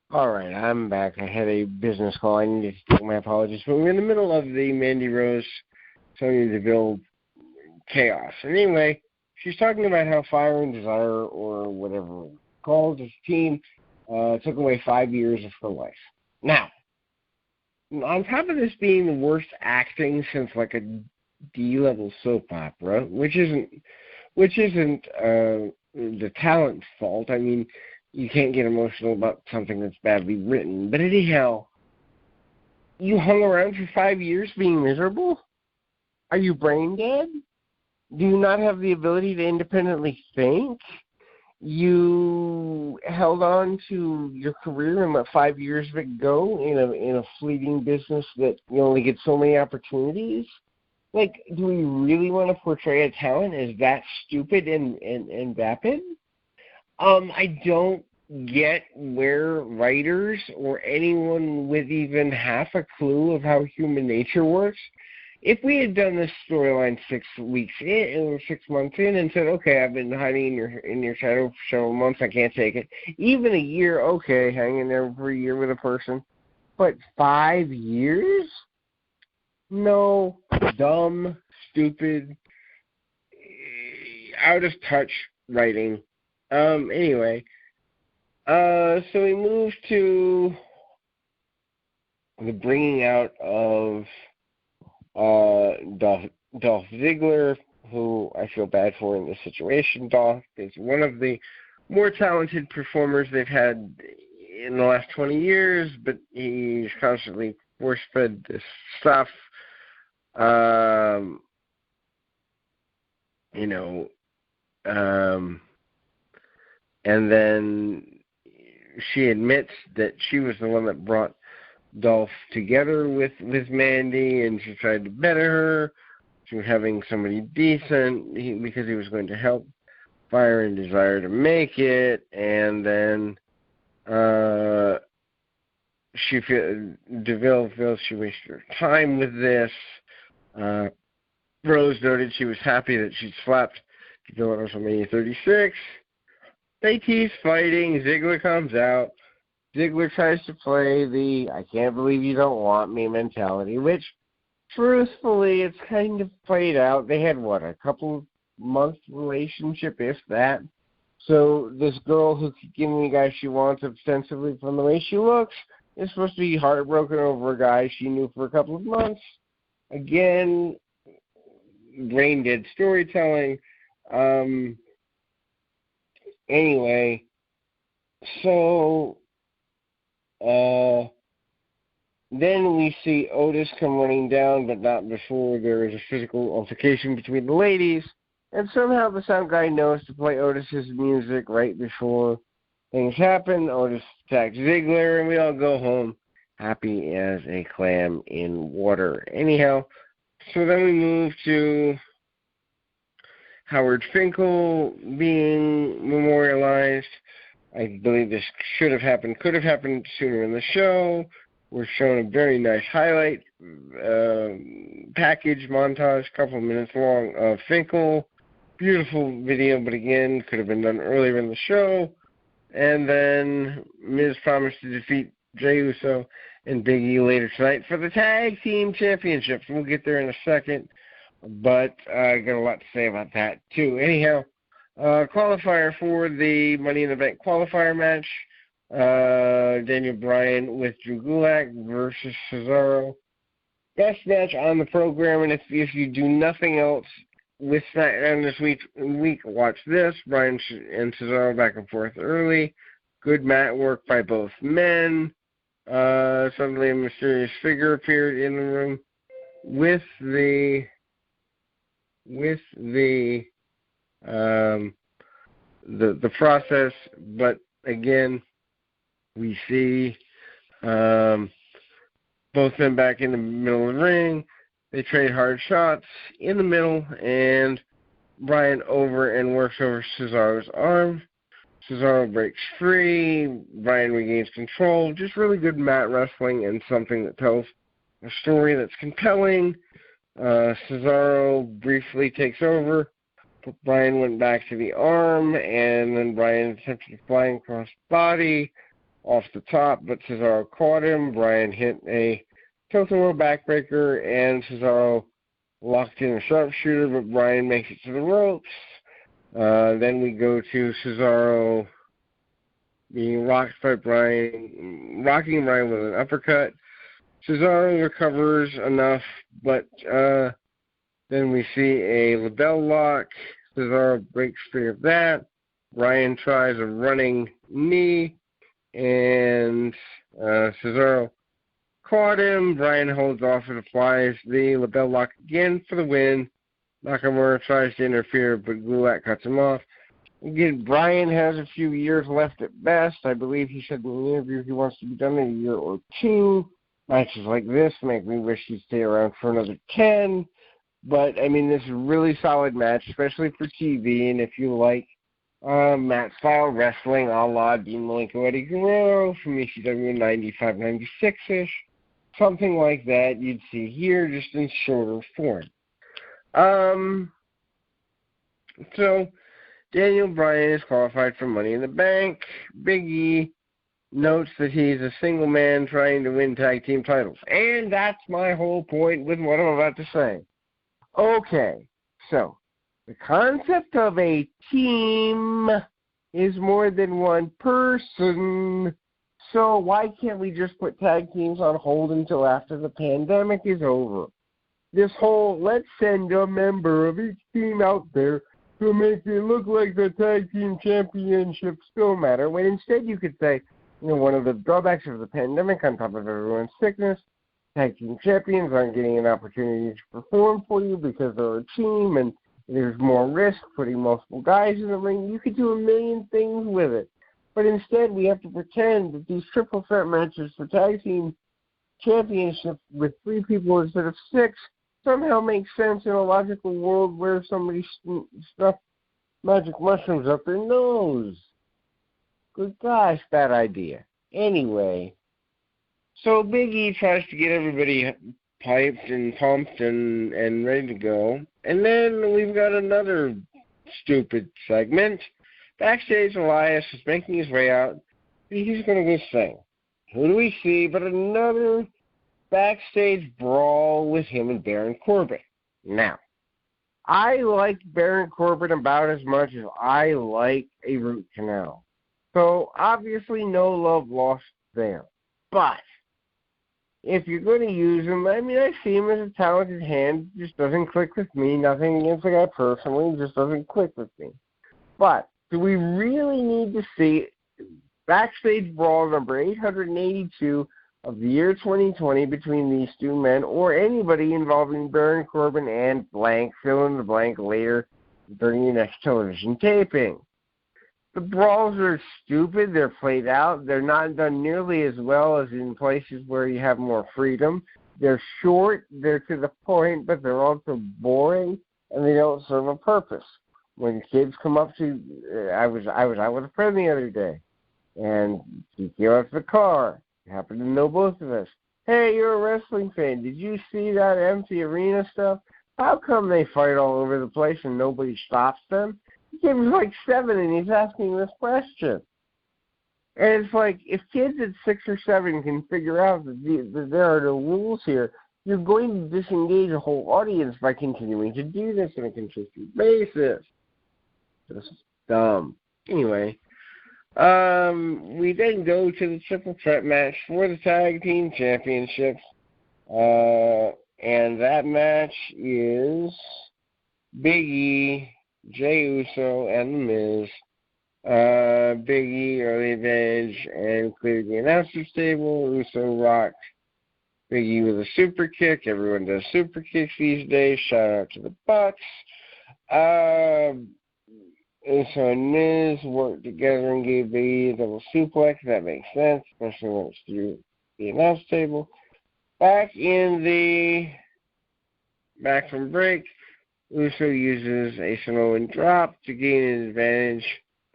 All right, I'm back. I had a business call. I needed to take my apologies, but we're in the middle of the Mandy Rose, Sonya Deville chaos. And anyway, she's talking about how Fire and Desire, or whatever it's called, this team, took away 5 years of her life. Now, on top of this being the worst acting since like a D-level soap opera, which isn't the talent's fault. I mean, you can't get emotional about something that's badly written. But anyhow, you hung around for 5 years being miserable? Are you brain dead? Do you not have the ability to independently think? You held on to your career and let 5 years of it go in a fleeting business that you only get so many opportunities? Like, do we really want to portray a talent as that stupid and vapid? I don't get where writers or anyone with even half a clue of how human nature works. If we had done this storyline 6 weeks in or 6 months in and said, okay, I've been hiding in your shadow for several months, I can't take it. Even a year, okay, hang in there for a year with a person. But 5 years? No, dumb, stupid, out of touch writing. Anyway, so we move to the bringing out of Dolph Ziggler, who I feel bad for in this situation. Dolph is one of the more talented performers they've had in the last 20 years, but he's constantly force-fed this stuff. And then she admits that she was the one that brought Dolph together with Mandy, and she tried to better her to having somebody decent because he was going to help Fire and Desire to make it. And then DeVille feels she wasted her time with this. Rose noted she was happy that she'd slapped DeVille at WrestleMania 36. They tease fighting. Ziggler comes out. Ziggler tries to play the I can't believe you don't want me mentality, which, truthfully, it's kind of played out. They had, a couple of month relationship, if that. So this girl who keeps giving the guy she wants ostensibly from the way she looks is supposed to be heartbroken over a guy she knew for a couple of months. Again, brain-dead storytelling. Anyway, so then we see Otis come running down, but not before there is a physical altercation between the ladies. And somehow the sound guy knows to play Otis's music right before things happen. Otis attacks Ziggler, and we all go home happy as a clam in water. Anyhow, so then we move to Howard Finkel being memorialized. I believe this could have happened sooner in the show. We're shown a very nice highlight package montage, a couple of minutes long, of Finkel. Beautiful video, but again, could have been done earlier in the show. And then Miz promised to defeat Jey Uso and Big E later tonight for the Tag Team Championships. We'll get there in a second, but I got a lot to say about that, too. Anyhow, qualifier for the Money in the Bank qualifier match. Daniel Bryan with Drew Gulak versus Cesaro. Best match on the program, and if you do nothing else with SmackDown this week, watch this. Bryan and Cesaro back and forth early. Good mat work by both men. Suddenly a mysterious figure appeared in the room with the process, but again, we see both men back in the middle of the ring. They trade hard shots in the middle, and Bryan over and works over Cesaro's arm. Cesaro breaks free. Bryan regains control. Just really good mat wrestling and something that tells a story that's compelling. Cesaro briefly takes over. Bryan went back to the arm, and then Bryan attempted flying across the body. off the top, but Cesaro caught him. Bryan hit a tilt-a-whirl backbreaker, and Cesaro locked in a sharpshooter, but Bryan makes it to the ropes. Then we go to Cesaro being rocked by Bryan, rocking Bryan with an uppercut. Cesaro recovers enough, but then we see a label lock. Cesaro breaks free of that. Bryan tries a running knee, and Cesaro caught him. Bryan holds off and applies the label lock again for the win. Nakamura tries to interfere, but Gulak cuts him off. Again, Bryan has a few years left at best. I believe he said in the interview he wants to be done in a year or two. Matches like this make me wish he'd stay around for another 10. But, I mean, this is a really solid match, especially for TV. And if you like match-style wrestling a la Dean Malenko, Eddie Guerrero from ECW 95, 96-ish, something like that you'd see here, just in shorter form. So, Daniel Bryan is qualified for Money in the Bank. Big E notes that he's a single man trying to win tag team titles. And that's my whole point with what I'm about to say. Okay, so the concept of a team is more than one person. So why can't we just put tag teams on hold until after the pandemic is over? This whole, let's send a member of each team out there to make it look like the tag team championships still matter, when instead you could say, you know, one of the drawbacks of the pandemic on top of everyone's sickness, tag team champions aren't getting an opportunity to perform for you because they're a team and there's more risk putting multiple guys in the ring. You could do a million things with it. But instead we have to pretend that these triple threat matches for tag team championships with 3 people instead of 6 somehow makes sense in a logical world where somebody stuffed magic mushrooms up their nose. Good gosh, bad idea. Anyway, so Big E tries to get everybody piped and pumped and ready to go. And then we've got another stupid segment. Backstage, Elias is making his way out. He's going to go sing. Who do we see but another backstage brawl with him and Baron Corbin? Now, I like Baron Corbin about as much as I like a root canal. So, obviously, no love lost there. But, if you're going to use him, I mean, I see him as a talented hand. It just doesn't click with me. Nothing against the guy personally. It just doesn't click with me. But, do we really need to see backstage brawl number 882 of the year 2020 between these two men, or anybody involving Baron Corbin and blank, fill in the blank later during your next television taping? The brawls are stupid. They're played out. They're not done nearly as well as in places where you have more freedom. They're short. They're to the point, but they're also boring, and they don't serve a purpose. When kids come up to, I was out with a friend the other day, and he came up to the car. He happened to know both of us. Hey, you're a wrestling fan. Did you see that empty arena stuff? How come they fight all over the place and nobody stops them? He was like 7 and he's asking this question. And it's like, if kids at 6 or 7 can figure out that there are no rules here, you're going to disengage a whole audience by continuing to do this on a consistent basis. Just dumb. Anyway, we then go to the triple threat match for the tag team championships. And that match is Big E, Jey Uso, and The Miz. Big E, early advantage, and cleared the announcer's table. Uso rocked Big E with a super kick. Everyone does super kicks these days. Shout out to the Bucks. Uso and Miz worked together and gave Big E a double suplex. That makes sense, especially when it's through the announce table. Back from break, Uso uses a Samoan drop to gain an advantage,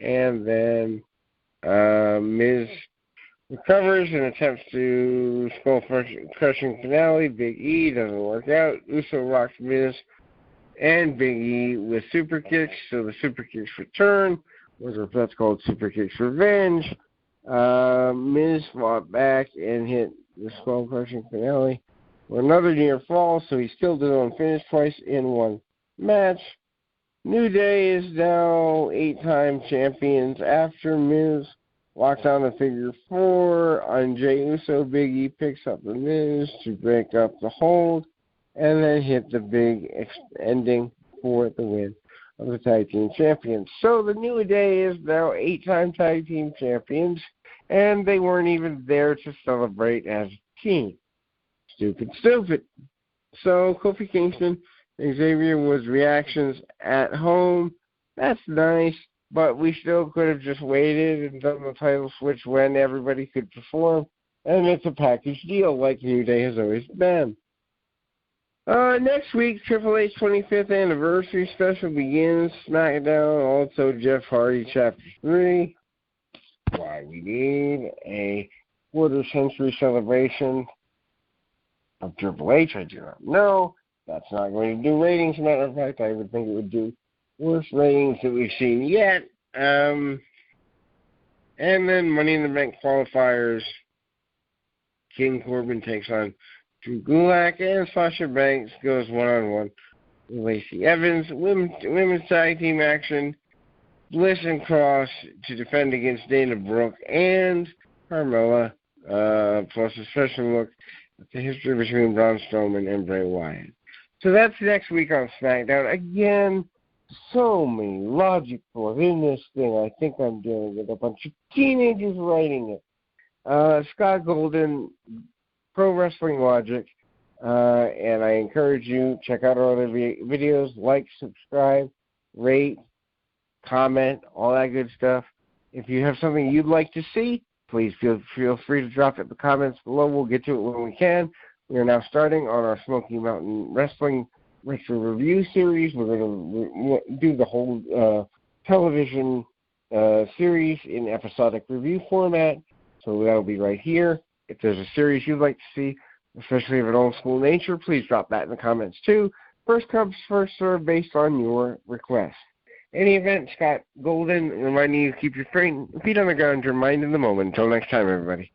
and then Miz recovers and attempts to skull-crushing finale. Big E doesn't work out. Uso rocks Miz and Big E with super kicks, so the super kicks return, or that's called super kicks revenge. Miz fought back and hit the skull crushing finale for another near fall, so he still did unfinished twice in one match. New Day is now 8-time champions after Miz locked on the figure 4 on Jey Uso. Big E picks up the Miz to break up the hold and then hit the big ending for the win of the Tag Team Champions. So the New Day is now 8-time Tag Team Champions, and they weren't even there to celebrate as a team. Stupid. So Kofi Kingston, Xavier Woods reactions at home. That's nice, but we still could have just waited and done the title switch when everybody could perform, and it's a package deal like New Day has always been. Next week, Triple H 25th anniversary special begins. SmackDown, also Jeff Hardy Chapter 3. Why we need a quarter-century celebration of Triple H, I do not know. That's not going to do ratings. As a matter of fact, I would think it would do worse ratings than we've seen yet. And then Money in the Bank qualifiers. King Corbin takes on Drew Gulak, and Sasha Banks goes one-on-one with Lacey Evans. Women's tag team action. Bliss and Cross to defend against Dana Brooke and Carmella, plus a special look at the history between Braun Strowman and Bray Wyatt. So that's next week on SmackDown. Again, so many logic flaws in this thing. I think I'm dealing with a bunch of teenagers writing it. Scott Golden, Pro Wrestling Logic, and I encourage you, check out our other videos, like, subscribe, rate, comment, all that good stuff. If you have something you'd like to see, please feel free to drop it in the comments below. We'll get to it when we can. We are now starting on our Smoky Mountain Wrestling Retro Review series. We're going to do the whole television series in episodic review format, so that'll be right here. If there's a series you'd like to see, especially of an old school nature, please drop that in the comments too. First comes, first served based on your request. Any event, Scott Golden reminding you to keep your feet on the ground, your mind in the moment. Until next time, everybody.